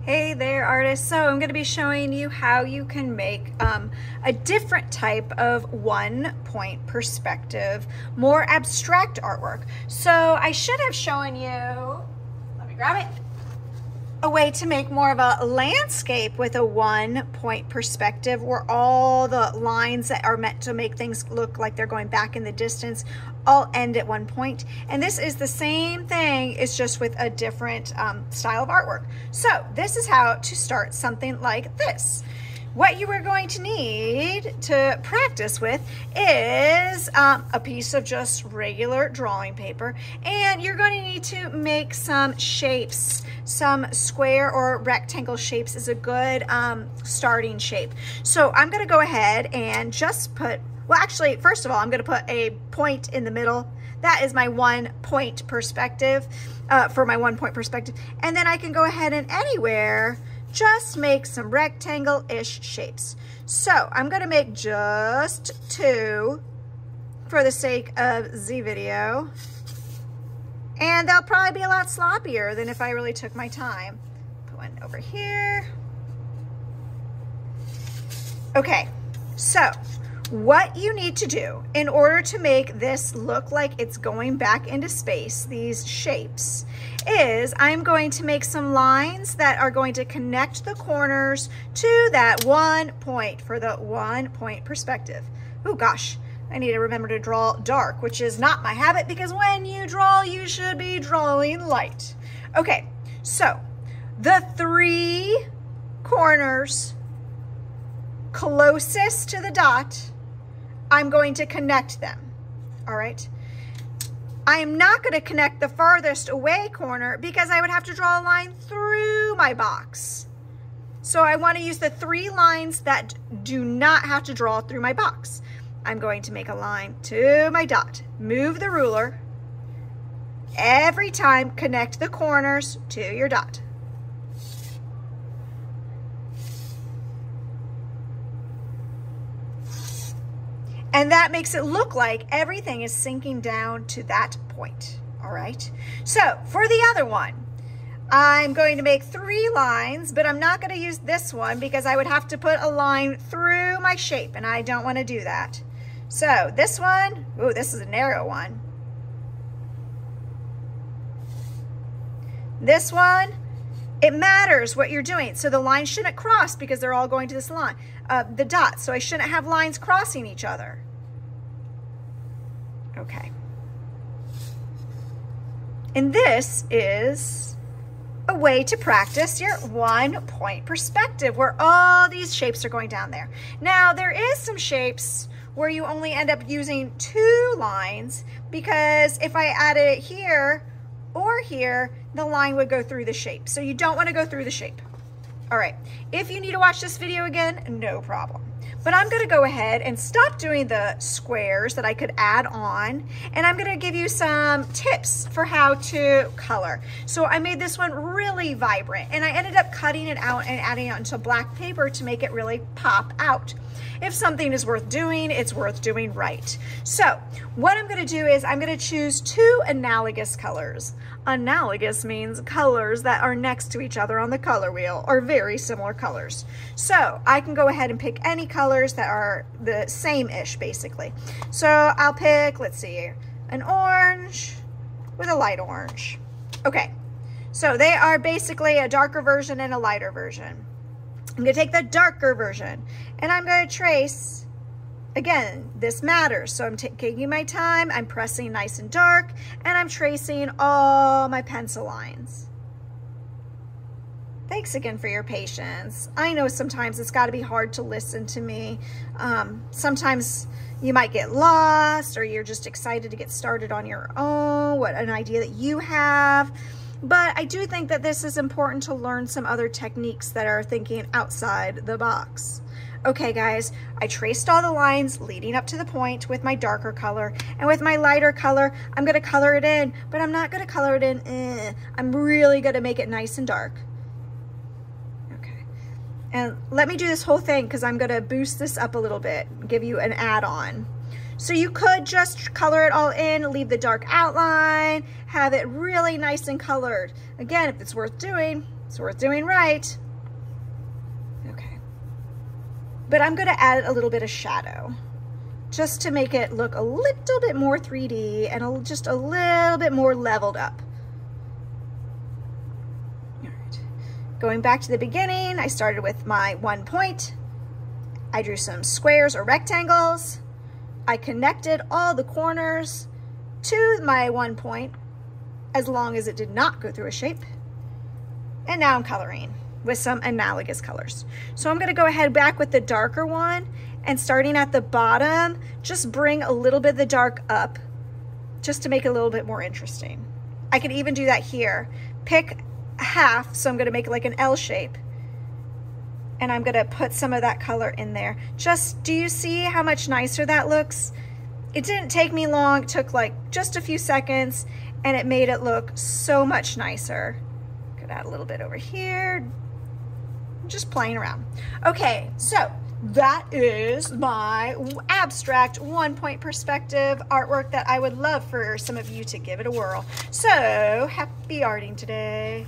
Hey there, artists. So I'm going to be showing you how you can make a different type of one-point perspective, more abstract artwork. So I should have shown you, let me grab it, a way to make more of a landscape with a one-point perspective where all the lines that are meant to make things look like they're going back in the distance all end at one point. And this is the same thing, it's just with a different style of artwork. So this is how to start something like this. What you are going to need to practice with is a piece of just regular drawing paper, and you're going to need to make some shapes. Some square or rectangle shapes is a good starting shape. So I'm going to go ahead and just put, well actually first of all I'm going to put a point in the middle. That is my 1 point perspective, for my 1 point perspective. And then I can go ahead and anywhere just make some rectangle-ish shapes. So I'm gonna make just 2 for the sake of the video. And they'll probably be a lot sloppier than if I really took my time. Put one over here. Okay, so what you need to do in order to make this look like it's going back into space, these shapes, is I'm going to make some lines that are going to connect the corners to that 1 point for the 1 point perspective. Oh gosh, I need to remember to draw dark, which is not my habit because when you draw, you should be drawing light. Okay, so the 3 corners closest to the dot, I'm going to connect them, all right? I am not going to connect the farthest away corner because I would have to draw a line through my box. So I want to use the 3 lines that do not have to draw through my box. I'm going to make a line to my dot, move the ruler, every time connect the corners to your dot. And that makes it look like everything is sinking down to that point, all right? So for the other one, I'm going to make 3 lines, but I'm not gonna use this one because I would have to put a line through my shape and I don't wanna do that. So this one, oh, this is a narrow one. This one, it matters what you're doing. So the lines shouldn't cross because they're all going to this line, the dots. So I shouldn't have lines crossing each other. Okay. And this is a way to practice your 1 point perspective where all these shapes are going down there. Now there is some shapes where you only end up using 2 lines because if I added it here or here, the line would go through the shape. So you don't want to go through the shape. All right, if you need to watch this video again, no problem. But I'm gonna go ahead and stop doing the squares that I could add on, and I'm gonna give you some tips for how to color. So I made this one really vibrant, and I ended up cutting it out and adding it onto black paper to make it really pop out. If something is worth doing, it's worth doing right. So what I'm gonna do is I'm gonna choose 2 analogous colors. Analogous means colors that are next to each other on the color wheel or very similar colors. So I can go ahead and pick any colors that are the same-ish basically. So I'll pick, let's see, an orange with a light orange. Okay, so they are basically a darker version and a lighter version. I'm gonna take the darker version and I'm gonna trace, again, this matters. So I'm taking my time, I'm pressing nice and dark, and I'm tracing all my pencil lines. Thanks again for your patience. I know sometimes it's gotta be hard to listen to me. Sometimes you might get lost or you're just excited to get started on your own, what an idea that you have. But I do think that this is important to learn some other techniques that are thinking outside the box. Okay guys, I traced all the lines leading up to the point with my darker color, and with my lighter color, I'm gonna color it in, but I'm not gonna color it in, I'm really gonna make it nice and dark. Okay, and let me do this whole thing because I'm gonna boost this up a little bit, give you an add-on. So you could just color it all in, leave the dark outline, have it really nice and colored. Again, if it's worth doing, It's worth doing right. Okay. But I'm gonna add a little bit of shadow just to make it look a little bit more 3D and just a little bit more leveled up. All right. Going back to the beginning, I started with my 1 point. I drew some squares or rectangles. I connected all the corners to my 1 point as long as it did not go through a shape. And now I'm coloring with some analogous colors. So I'm gonna go ahead back with the darker one, and starting at the bottom, just bring a little bit of the dark up just to make it a little bit more interesting. I could even do that here. Pick half, so I'm gonna make like an L shape, and I'm gonna put some of that color in there. Just, do you see how much nicer that looks? It didn't take me long, it took like just a few seconds, and it made it look so much nicer. Could add a little bit over here, just playing around. Okay, so that is my abstract 1 point perspective artwork that I would love for some of you to give it a whirl. So happy arting today.